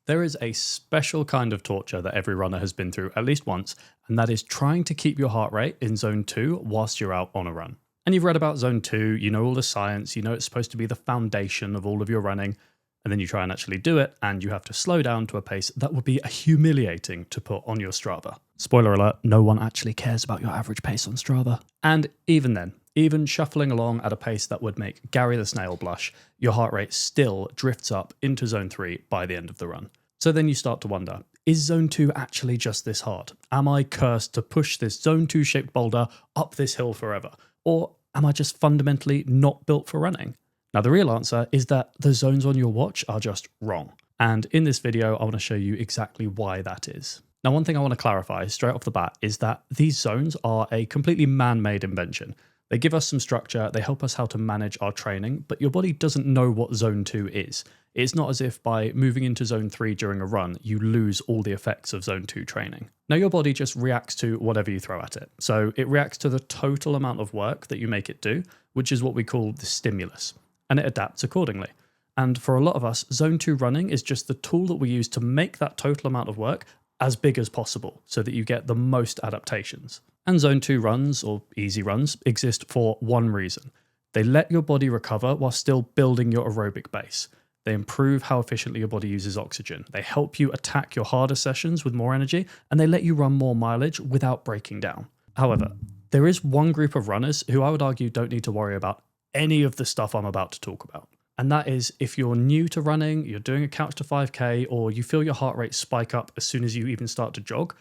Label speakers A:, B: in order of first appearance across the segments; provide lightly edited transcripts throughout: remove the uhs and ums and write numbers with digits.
A: There is a special kind of torture that every runner has been through at least once, and that is trying to keep your heart rate in zone 2 whilst you're out on a run. And you've read about zone 2, you know all the science, you know it's supposed to be the foundation of all of your running, and then you try and actually do it, and you have to slow down to a pace that would be humiliating to put on your Strava. Spoiler alert, no one actually cares about your average pace on Strava. And even then, even shuffling along at a pace that would make Gary the Snail blush, your heart rate still drifts up into zone 3 by the end of the run. So then you start to wonder, is zone 2 actually just this hard? Am I cursed to push this zone 2 shaped boulder up this hill forever? Or am I just fundamentally not built for running? Now the real answer is that the zones on your watch are just wrong. And in this video, I want to show you exactly why that is. Now one thing I want to clarify straight off the bat is that these zones are a completely man-made invention. They give us some structure, they help us how to manage our training, but your body doesn't know what zone 2 is. It's not as if by moving into zone 3 during a run, you lose all the effects of zone 2 training. Now your body just reacts to whatever you throw at it. So it reacts to the total amount of work that you make it do, which is what we call the stimulus, and it adapts accordingly. And for a lot of us, zone 2 running is just the tool that we use to make that total amount of work as big as possible so that you get the most adaptations. And zone 2 runs, or easy runs, exist for one reason. They let your body recover while still building your aerobic base. They improve how efficiently your body uses oxygen. They help you attack your harder sessions with more energy, and they let you run more mileage without breaking down. However, there is one group of runners who I would argue don't need to worry about any of the stuff I'm about to talk about. And that is if you're new to running, you're doing a couch to 5K, or you feel your heart rate spike up as soon as you even start to jog.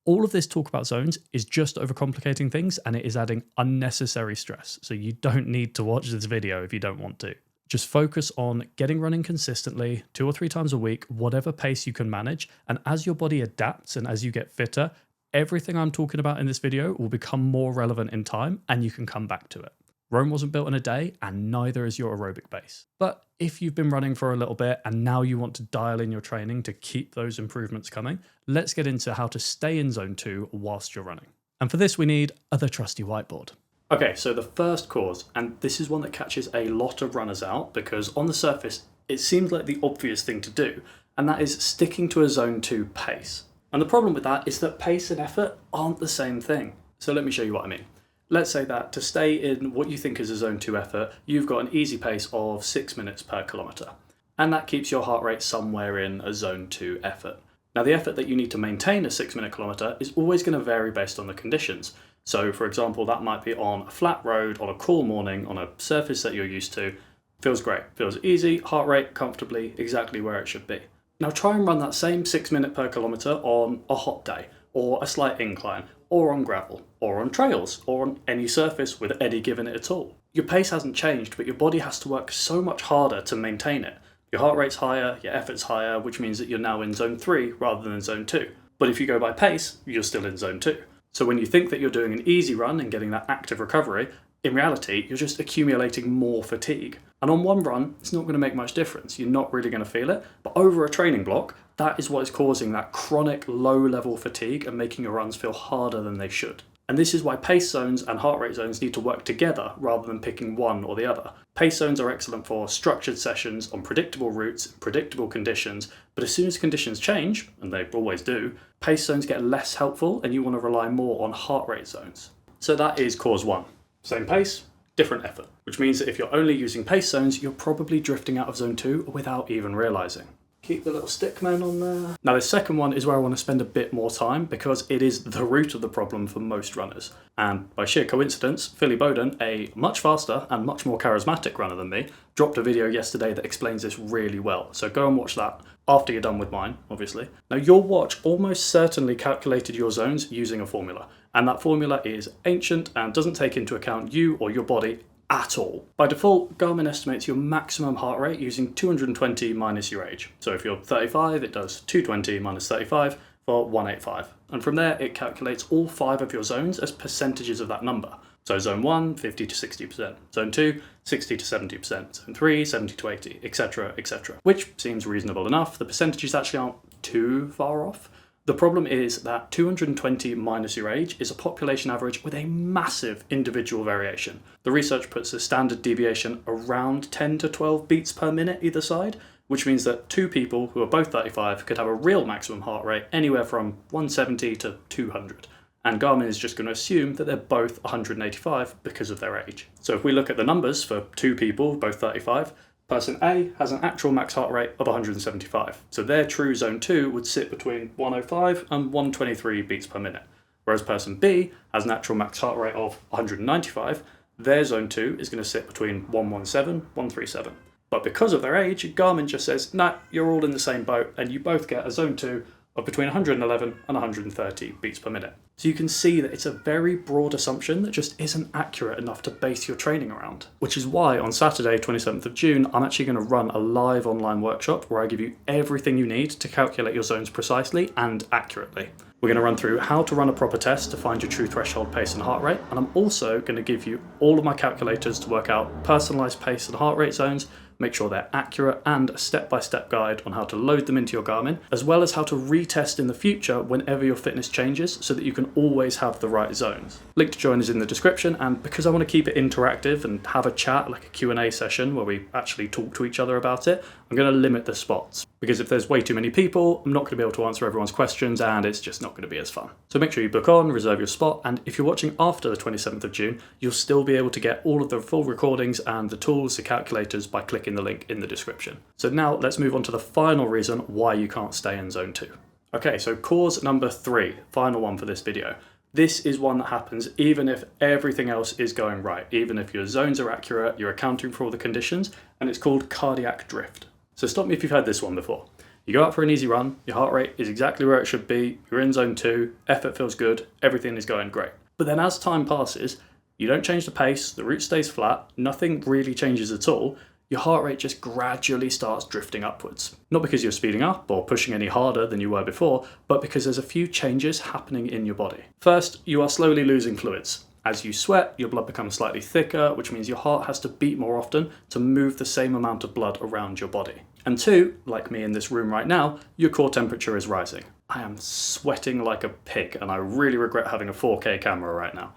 A: All of this talk about zones is just overcomplicating things, and it is adding unnecessary stress. So you don't need to watch this video if you don't want to. Just focus on getting running consistently 2 or 3 times a week, whatever pace you can manage. And as your body adapts and as you get fitter, everything I'm talking about in this video will become more relevant in time and you can come back to it. Rome wasn't built in a day, and neither is your aerobic base. But if you've been running for a little bit and now you want to dial in your training to keep those improvements coming, let's get into how to stay in zone 2 whilst you're running. And for this, we need the trusty whiteboard. Okay, so the first cause, and this is one that catches a lot of runners out because on the surface, it seems like the obvious thing to do, and that is sticking to a zone 2 pace. And the problem with that is that pace and effort aren't the same thing. So let me show you what I mean. Let's say that to stay in what you think is a zone 2 effort, you've got an easy pace of 6 minutes per kilometre. And that keeps your heart rate somewhere in a zone 2 effort. Now the effort that you need to maintain a 6-minute kilometre is always going to vary based on the conditions. So for example, that might be on a flat road, on a cool morning, on a surface that you're used to. Feels great, feels easy, heart rate comfortably, exactly where it should be. Now try and run that same 6 minute per kilometre on a hot day, or a slight incline, or on gravel, or on trails, or on any surface with any given it at all. Your pace hasn't changed, but your body has to work so much harder to maintain it. Your heart rate's higher, your effort's higher, which means that you're now in zone 3 rather than zone 2. But if you go by pace, you're still in zone 2. So when you think that you're doing an easy run and getting that active recovery, in reality, you're just accumulating more fatigue. And on one run, it's not going to make much difference. You're not really going to feel it. But over a training block, that is what is causing that chronic low-level fatigue and making your runs feel harder than they should. And this is why pace zones and heart rate zones need to work together rather than picking one or the other. Pace zones are excellent for structured sessions on predictable routes, predictable conditions, but as soon as conditions change, and they always do, pace zones get less helpful and you want to rely more on heart rate zones. So that is cause 1. Same pace, different effort, which means that if you're only using pace zones, you're probably drifting out of zone 2 without even realising. Keep the little stick man on there. Now the second one is where I want to spend a bit more time because it is the root of the problem for most runners. And by sheer coincidence, Philly Bowden, a much faster and much more charismatic runner than me, dropped a video yesterday that explains this really well. So go and watch that after you're done with mine, obviously. Now your watch almost certainly calculated your zones using a formula. And that formula is ancient and doesn't take into account you or your body at all. By default, Garmin estimates your maximum heart rate using 220 minus your age. So if you're 35, it does 220 minus 35 for 185. And from there, it calculates all 5 of your zones as percentages of that number. So zone 1, 50 to 60%. Zone 2, 60 to 70%. Zone 3, 70 to 80, etc, etc. Which seems reasonable enough. The percentages actually aren't too far off. The problem is that 220 minus your age is a population average with a massive individual variation. The research puts a standard deviation around 10 to 12 beats per minute either side, which means that two people who are both 35 could have a real maximum heart rate anywhere from 170 to 200. And Garmin is just going to assume that they're both 185 because of their age. So if we look at the numbers for two people, both 35, person A has an actual max heart rate of 175. So their true zone 2 would sit between 105 and 123 beats per minute. Whereas person B has an actual max heart rate of 195, their zone 2 is going to sit between 117, 137. But because of their age, Garmin just says, nah, you're all in the same boat and you both get a zone 2 of between 111 and 130 beats per minute. So you can see that it's a very broad assumption that just isn't accurate enough to base your training around. Which is why on Saturday, 27th of June, I'm actually going to run a live online workshop where I give you everything you need to calculate your zones precisely and accurately. We're going to run through how to run a proper test to find your true threshold pace and heart rate, and I'm also going to give you all of my calculators to work out personalised pace and heart rate zones, make sure they're accurate, and a step-by-step guide on how to load them into your Garmin, as well as how to retest in the future whenever your fitness changes so that you can always have the right zones. Link to join is in the description, and because I want to keep it interactive and have a chat, like a Q&A session where we actually talk to each other about it, I'm going to limit the spots, because if there's way too many people, I'm not going to be able to answer everyone's questions and it's just not going to be as fun. So make sure you book on, reserve your spot, and if you're watching after the 27th of June, you'll still be able to get all of the full recordings and the tools, the calculators by clicking the link in the description. So now let's move on to the final reason why you can't stay in zone 2. Okay, so cause number 3, final one for this video. This is one that happens even if everything else is going right, even if your zones are accurate, you're accounting for all the conditions, and it's called cardiac drift. So stop me if you've heard this one before. You go out for an easy run, your heart rate is exactly where it should be, you're in zone 2, effort feels good, everything is going great. But then as time passes, you don't change the pace, the route stays flat, nothing really changes at all, your heart rate just gradually starts drifting upwards. Not because you're speeding up or pushing any harder than you were before, but because there's a few changes happening in your body. First, you are slowly losing fluids. As you sweat, your blood becomes slightly thicker, which means your heart has to beat more often to move the same amount of blood around your body. And 2, like me in this room right now, your core temperature is rising. I am sweating like a pig, and I really regret having a 4K camera right now.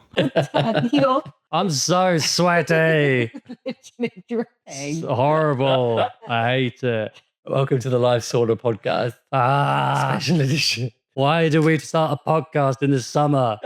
B: Daniel.
A: I'm so sweaty.
B: Literally dripping.
A: It's horrible. I hate it.
C: Welcome to the Live Sauna podcast, special edition.
A: Why do we start a podcast in the summer?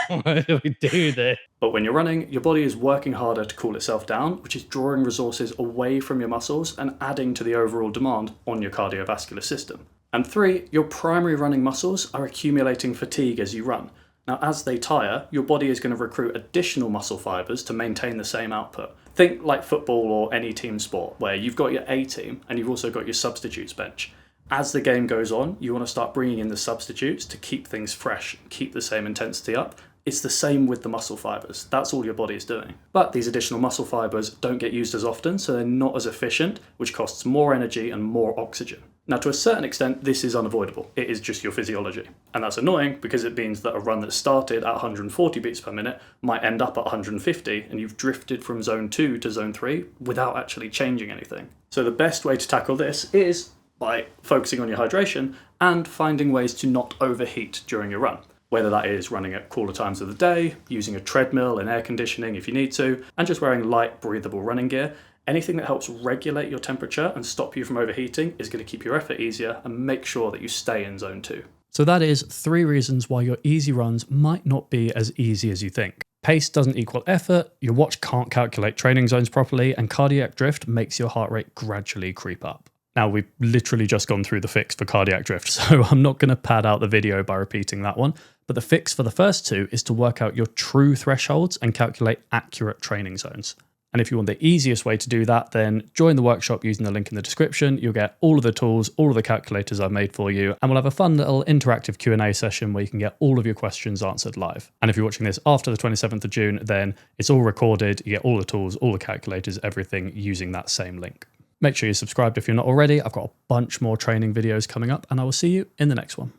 A: Why do we do this? But when you're running, your body is working harder to cool itself down, which is drawing resources away from your muscles and adding to the overall demand on your cardiovascular system. And 3, your primary running muscles are accumulating fatigue as you run. Now, as they tire, your body is going to recruit additional muscle fibers to maintain the same output. Think like football or any team sport, where you've got your A team and you've also got your substitutes bench. As the game goes on, you want to start bringing in the substitutes to keep things fresh, keep the same intensity up. It's the same with the muscle fibers. That's all your body is doing. But these additional muscle fibers don't get used as often, so they're not as efficient, which costs more energy and more oxygen. Now, to a certain extent, this is unavoidable. It is just your physiology. And that's annoying because it means that a run that started at 140 beats per minute might end up at 150, and you've drifted from zone 2 to zone 3 without actually changing anything. So the best way to tackle this is by focusing on your hydration and finding ways to not overheat during your run. Whether that is running at cooler times of the day, using a treadmill and air conditioning if you need to, and just wearing light, breathable running gear. Anything that helps regulate your temperature and stop you from overheating is going to keep your effort easier and make sure that you stay in zone 2. So that is 3 reasons why your easy runs might not be as easy as you think. Pace doesn't equal effort, your watch can't calculate training zones properly, and cardiac drift makes your heart rate gradually creep up. Now, we've literally just gone through the fix for cardiac drift, so I'm not going to pad out the video by repeating that one, but the fix for the first 2 is to work out your true thresholds and calculate accurate training zones. And if you want the easiest way to do that, then join the workshop using the link in the description. You'll get all of the tools, all of the calculators I've made for you, and we'll have a fun little interactive Q&A session where you can get all of your questions answered live. And if you're watching this after the 27th of June, then it's all recorded. You get all the tools, all the calculators, everything using that same link. Make sure you're subscribed if you're not already. I've got a bunch more training videos coming up, and I will see you in the next one.